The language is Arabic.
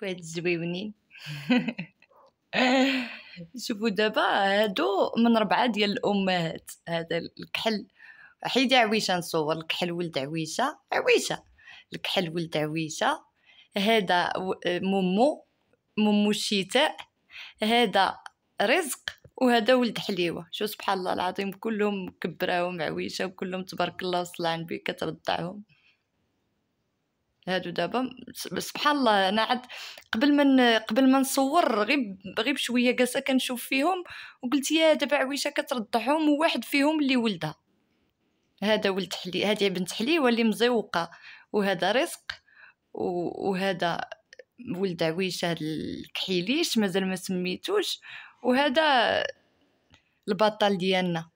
وهاد الزويونين. شوفوا دابا هادو من 4 ديال الامهات. هذا الكحل، حيدي عويشه نصور الكحل ولد عويشه، عويشه الكحل ولد عويشه. هذا مومو الشتاء، هذا رزق، وهذا ولد حليوه. شو سبحان الله العظيم، كلهم كبراهم عويشه وكلهم تبارك الله وصلى على النبي كترضعهم. هادو دابا سبحان الله. انا عاد قبل ما نصور غير بشويه جالسه كنشوف فيهم وقلت يا دابا عويشه كترضعهم وواحد فيهم اللي ولدها. هذا ولد حلي، هذه بنت حليوه اللي مزوقه، وهذا رزق، وهذا ولد عويشه الكحيليش مازال ما سميتوش، وهذا البطل ديالنا.